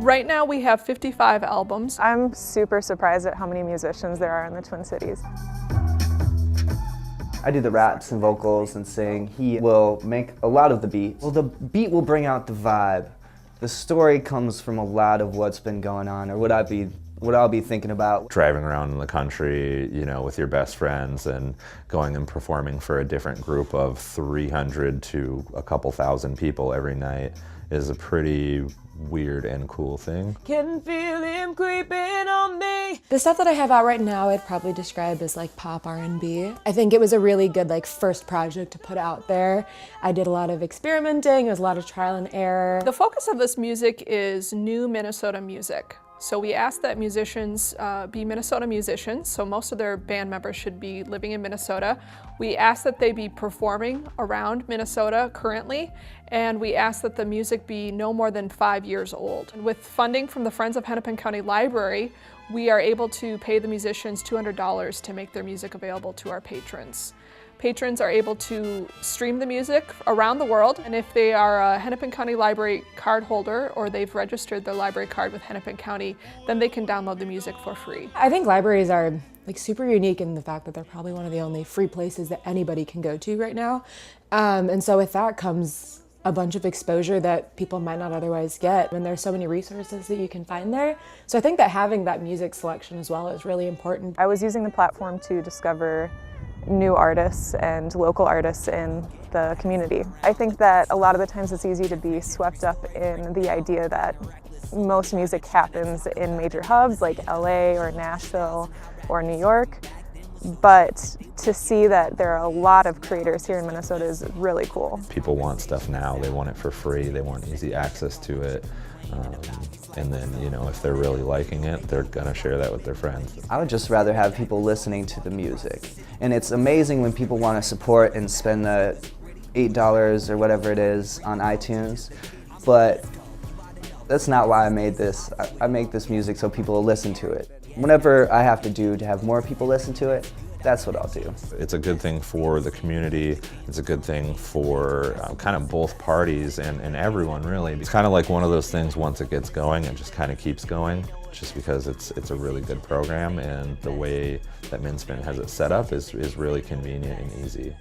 Right now we have 55 albums. I'm super surprised at how many musicians there are in the Twin Cities. I do the raps and vocals and sing. He will make a lot of the beats. Well, the beat will bring out the vibe. The story comes from a lot of what's been going on or what I'll be thinking about. Driving around in the country, you know, with your best friends and going and performing for a different group of 300 to a couple thousand people every night is a pretty weird and cool thing. Can feel him creeping on me. The stuff that I have out right now I'd probably describe as like pop R&B. I think it was a really good like first project to put out there. I did a lot of experimenting, it was a lot of trial and error. The focus of this music is new Minnesota music. So we asked that musicians be Minnesota musicians, so most of their band members should be living in Minnesota. We asked that they be performing around Minnesota currently, and we asked that the music be no more than 5 years old. And with funding from the Friends of Hennepin County Library, we are able to pay the musicians $200 to make their music available to our patrons. Patrons are able to stream the music around the world, and if they are a Hennepin County Library card holder or they've registered their library card with Hennepin County, then they can download the music for free. I think libraries are like super unique in the fact that they're probably one of the only free places that anybody can go to right now. And so with that comes a bunch of exposure that people might not otherwise get, and there's so many resources that you can find there. So I think that having that music selection as well is really important. I was using the platform to discover new artists and local artists in the community. I think that a lot of the times it's easy to be swept up in the idea that most music happens in major hubs like LA or Nashville or New York, but to see that there are a lot of creators here in Minnesota is really cool. People want stuff now, they want it for free, they want easy access to it. And then, you know, if they're really liking it, they're gonna share that with their friends. I would just rather have people listening to the music. And it's amazing when people want to support and spend the $8 or whatever it is on iTunes, but that's not why I made this. I make this music so people will listen to it. Whatever I have to do to have more people listen to it, that's what I'll do. It's a good thing for the community, it's a good thing for kind of both parties and everyone really. It's kind of like one of those things, once it gets going, it just kind of keeps going, just because it's a really good program, and the way that MnSpin has it set up is really convenient and easy.